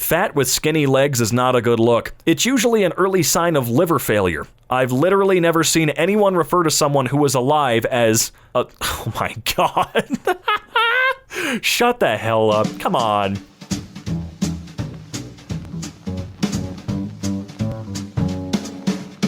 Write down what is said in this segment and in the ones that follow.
Fat with skinny legs is not a good look. It's usually an early sign of liver failure. I've literally never seen anyone refer to someone who is alive as a... Oh my god. Shut the hell up. Come on.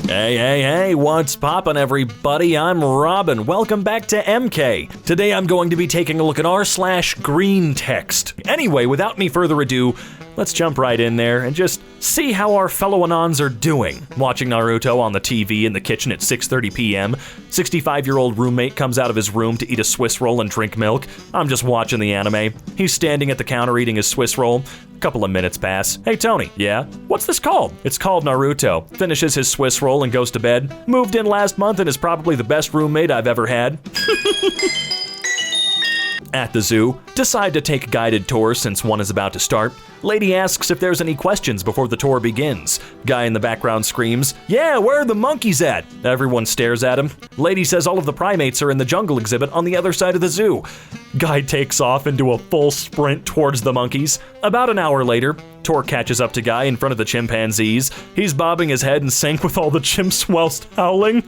Hey, what's poppin' everybody? I'm Robin. Welcome back to EmKay. Today I'm going to be taking a look at r/Greentext. Anyway, without any further ado, let's jump right in there and just see how our fellow Anons are doing. Watching Naruto on the TV in the kitchen at 6:30 p.m. 65-year-old roommate comes out of his room to eat a Swiss roll and drink milk. I'm just watching the anime. He's standing at the counter eating his Swiss roll. Couple of minutes pass. Hey Tony, yeah? What's this called? It's called Naruto. Finishes his Swiss roll and goes to bed. Moved in last month and is probably the best roommate I've ever had. At the zoo, decide to take a guided tour since one is about to start. Lady asks if there's any questions before the tour begins. Guy in the background screams, "Yeah, where are the monkeys at?" Everyone stares at him. Lady says all of the primates are in the jungle exhibit on the other side of the zoo. Guy takes off into a full sprint towards the monkeys. About an hour later, tour catches up to Guy in front of the chimpanzees. He's bobbing his head in sync with all the chimps whilst howling.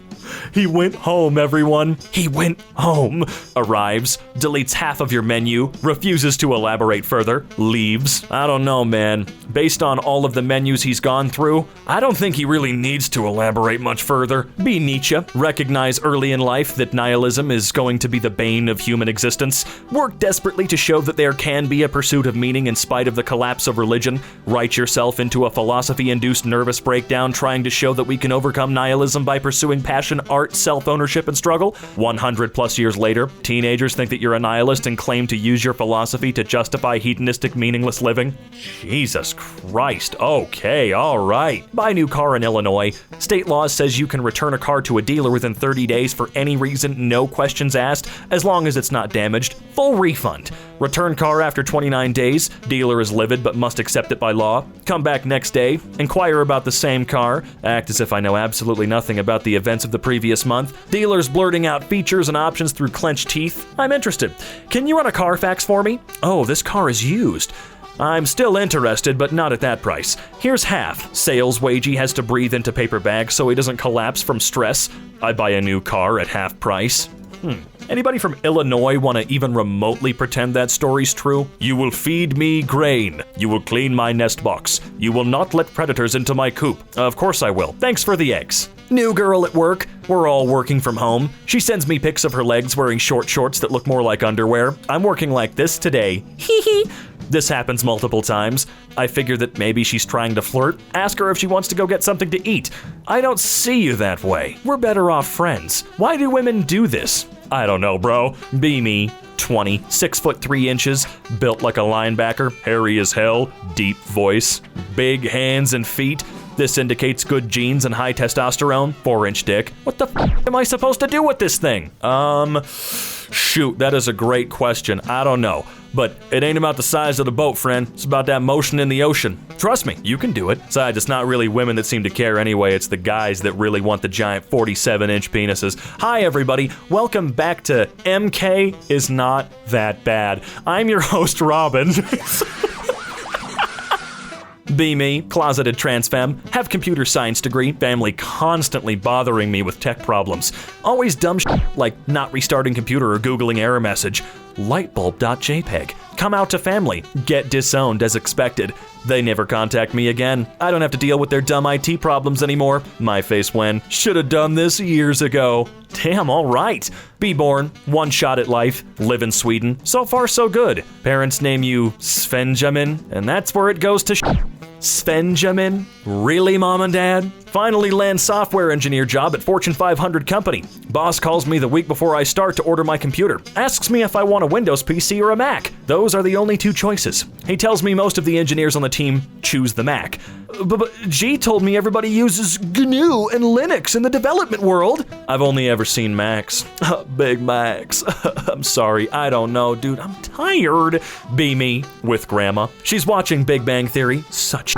He went home, everyone. He went home. Arrives, deletes half of your menu, refuses to elaborate further, leaves. I don't know, man. Based on all of the menus he's gone through, I don't think he really needs to elaborate much further. Be Nietzsche. Recognize early in life that nihilism is going to be the bane of human existence. Work desperately to show that there can be a pursuit of meaning in spite of the collapse of religion. Write yourself into a philosophy-induced nervous breakdown trying to show that we can overcome nihilism by pursuing passion, art, self-ownership, and struggle. 100 plus years later, teenagers think that you're a nihilist and claim to use your philosophy to justify hedonistic, meaningless living. Jesus Christ. Okay, alright. Buy a new car in Illinois. State law says you can return a car to a dealer within 30 days for any reason, no questions asked, as long as it's not damaged. Full refund. Return car after 29 days. Dealer is livid but must accept it by law. Come back next day. Inquire about the same car. Act as if I know absolutely nothing about the events of the previous month. Dealers blurting out features and options through clenched teeth. I'm interested. Can you run a Carfax for me? Oh, this car is used. I'm still interested, but not at that price. Here's half. Sales wagey has to breathe into paper bags so he doesn't collapse from stress. I buy a new car at half price. Anybody from Illinois want to even remotely pretend that story's true? You will feed me grain. You will clean my nest box. You will not let predators into my coop. Of course I will. Thanks for the eggs. New girl at work. We're all working from home. She sends me pics of her legs wearing short shorts that look more like underwear. I'm working like this today. Hee hee. This happens multiple times. I figure that maybe she's trying to flirt. Ask her if she wants to go get something to eat. I don't see you that way. We're better off friends. Why do women do this? I don't know, bro. Be me. 20, 6'3", built like a linebacker, hairy as hell, deep voice, big hands and feet. This indicates good genes and high testosterone. 4-inch dick. What the f am I supposed to do with this thing? Shoot, that is a great question. I don't know. But it ain't about the size of the boat, friend. It's about that motion in the ocean. Trust me, you can do it. Besides, it's not really women that seem to care anyway. It's the guys that really want the giant 47-inch penises. Hi, everybody. Welcome back to EmKay is Not That Bad. I'm your host, Robin. Be me, closeted trans femme, have computer science degree, family constantly bothering me with tech problems. Always dumb shit like not restarting computer or Googling error message. Lightbulb.jpg. Come out to family, get disowned as expected. They never contact me again. I don't have to deal with their dumb IT problems anymore. My face when, should've done this years ago. Damn, alright. Be born, one shot at life, live in Sweden. So far so good. Parents name you Svenjamin, and that's where it goes to Svenjamin? Really, mom and dad? Finally land software engineer job at Fortune 500 company. Boss calls me the week before I start to order my computer. Asks me if I want a Windows PC or a Mac. Those are the only two choices. He tells me most of the engineers on the team choose the Mac. But G told me everybody uses GNU and Linux in the development world. I've only ever seen Macs. Big Macs. I'm sorry, I don't know, dude. I'm tired. Be me with grandma. She's watching Big Bang Theory. Such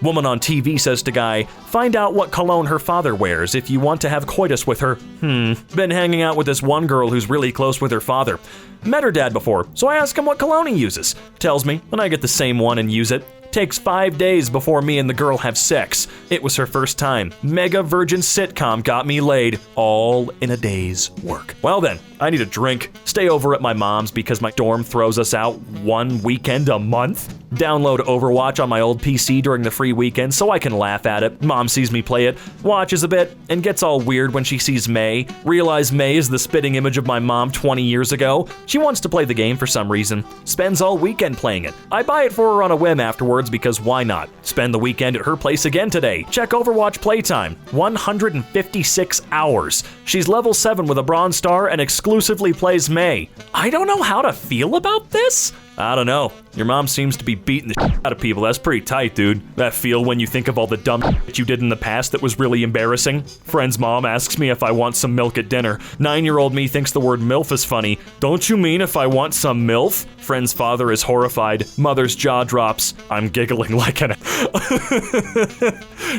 woman on TV says to guy, find out what cologne her father wears if you want to have coitus with her. Been hanging out with this one girl who's really close with her father. Met her dad before, so I ask him what cologne he uses. Tells me, and I get the same one and use it. Takes 5 days before me and the girl have sex. It was her first time. Mega virgin sitcom got me laid, all in a day's work. Well then, I need a drink. Stay over at my mom's because my dorm throws us out one weekend a month. Download Overwatch on my old PC during the free weekend so I can laugh at it. Mom sees me play it, watches a bit, and gets all weird when she sees May. Realize May is the spitting image of my mom 20 years ago. She wants to play the game for some reason. Spends all weekend playing it. I buy it for her on a whim afterwards because why not? Spend the weekend at her place again today. Check Overwatch playtime. 156 hours. She's level 7 with a bronze star and exclusively plays May. I don't know how to feel about this. I don't know. Your mom seems to be beating the shit out of people. That's pretty tight, dude. That feel when you think of all the dumb shit you did in the past that was really embarrassing. Friend's mom asks me if I want some milk at dinner. 9-year-old me thinks the word MILF is funny. Don't you mean if I want some MILF? Friend's father is horrified. Mother's jaw drops. I'm giggling like an...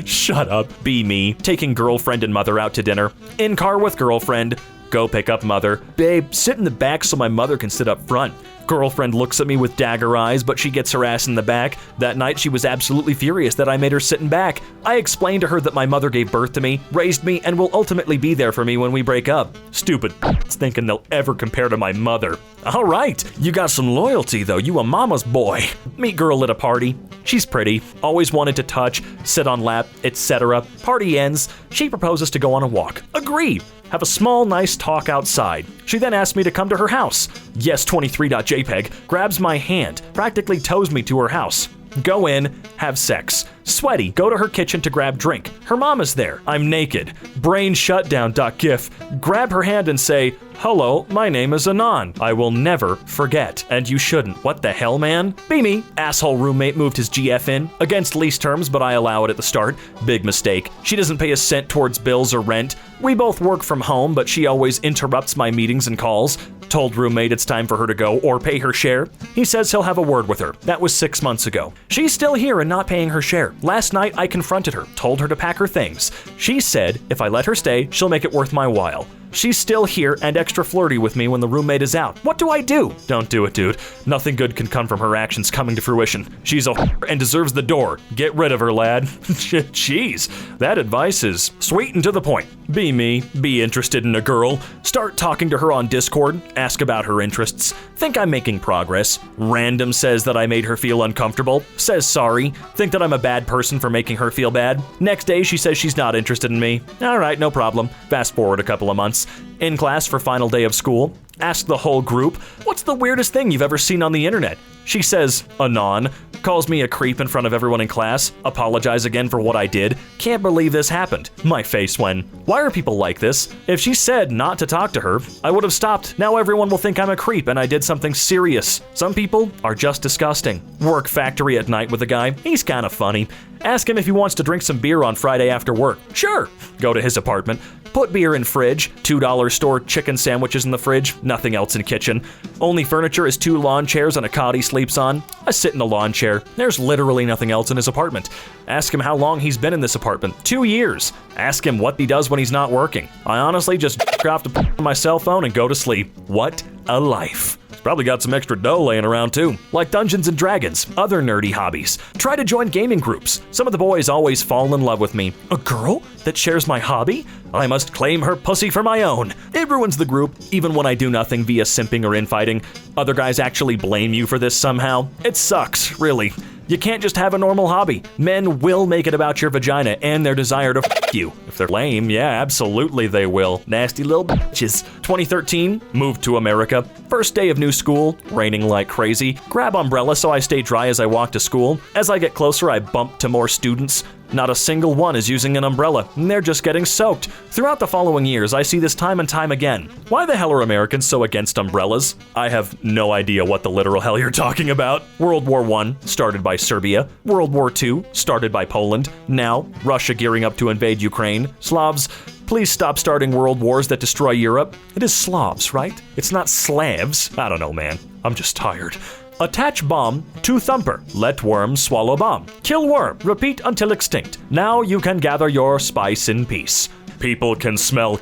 Shut up. Be me. Taking girlfriend and mother out to dinner. In car with girlfriend. Go pick up mother. Babe, sit in the back so my mother can sit up front. Girlfriend looks at me with dagger eyes, but she gets her ass in the back. That night, she was absolutely furious that I made her sit in back. I explained to her that my mother gave birth to me, raised me, and will ultimately be there for me when we break up. Stupid thinking they'll ever compare to my mother. All right, you got some loyalty though. You a mama's boy. Meet girl at a party. She's pretty, always wanted to touch, sit on lap, etc. Party ends. She proposes to go on a walk. Agree. Have a small, nice talk outside. She then asked me to come to her house. Yes23.jpg grabs my hand, practically tows me to her house. Go in, have sex. Sweaty, go to her kitchen to grab drink. Her mom is there. I'm naked. Brain shutdown.gif. Grab her hand and say, hello, my name is Anon. I will never forget. And you shouldn't. What the hell, man? Be me. Asshole roommate moved his GF in. Against lease terms, but I allow it at the start. Big mistake. She doesn't pay a cent towards bills or rent. We both work from home, but she always interrupts my meetings and calls. Told roommate it's time for her to go or pay her share. He says he'll have a word with her. That was 6 months ago. She's still here and not paying her share. Last night, I confronted her, told her to pack her things. She said if I let her stay, she'll make it worth my while. She's still here and extra flirty with me when the roommate is out. What do I do? Don't do it, dude. Nothing good can come from her actions coming to fruition. She's a and deserves the door. Get rid of her, lad. Jeez, that advice is sweet and to the point. Be me. Be interested in a girl. Start talking to her on Discord. Ask about her interests. Think I'm making progress. Random says that I made her feel uncomfortable. Says sorry. Think that I'm a bad person for making her feel bad. Next day, she says she's not interested in me. All right, no problem. Fast forward a couple of months. In class for final day of school. Ask the whole group, what's the weirdest thing you've ever seen on the internet? She says, Anon. Calls me a creep in front of everyone in class. Apologize again for what I did. Can't believe this happened. My face when. Why are people like this? If she said not to talk to her, I would have stopped. Now everyone will think I'm a creep and I did something serious. Some people are just disgusting. Work factory at night with a guy. He's kind of funny. Ask him if he wants to drink some beer on Friday after work. Sure. Go to his apartment. Put beer in fridge. $2 store chicken sandwiches in the fridge. Nothing else in kitchen. Only furniture is 2 lawn chairs and a cot he sleeps on. I sit in a lawn chair. There's literally nothing else in his apartment. Ask him how long he's been in this apartment. 2 years. Ask him what he does when he's not working. I honestly just off to my cell phone and go to sleep. What a life. Probably got some extra dough laying around too. Like Dungeons and Dragons, other nerdy hobbies. Try to join gaming groups. Some of the boys always fall in love with me. A girl that shares my hobby? I must claim her pussy for my own. It ruins the group, even when I do nothing via simping or infighting. Other guys actually blame you for this somehow. It sucks, really. You can't just have a normal hobby. Men will make it about your vagina and their desire to f you. If they're lame, yeah, absolutely they will. Nasty little bitches. 2013, moved to America. First day of new school, raining like crazy. Grab umbrella so I stay dry as I walk to school. As I get closer, I bump to more students. Not a single one is using an umbrella, and they're just getting soaked. Throughout the following years, I see this time and time again. Why the hell are Americans so against umbrellas? I have no idea what the literal hell you're talking about. World War I, started by Serbia. World War II, started by Poland. Now, Russia gearing up to invade Ukraine. Slavs, please stop starting world wars that destroy Europe. It is Slavs, right? It's not Slavs. I don't know, man. I'm just tired. Attach bomb to thumper. Let worm swallow bomb. Kill worm. Repeat until extinct. Now you can gather your spice in peace. People can smell.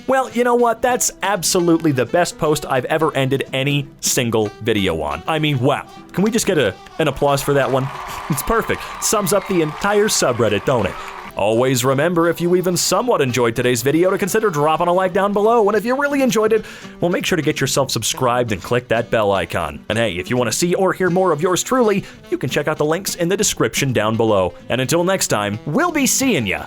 Well, you know what? That's absolutely the best post I've ever ended any single video on. I mean, wow. Can we just get an applause for that one? It's perfect. Sums up the entire subreddit, don't it? Always remember, if you even somewhat enjoyed today's video, to consider dropping a like down below. And if you really enjoyed it, well, make sure to get yourself subscribed and click that bell icon. And hey, if you want to see or hear more of yours truly, you can check out the links in the description down below. And until next time, we'll be seeing ya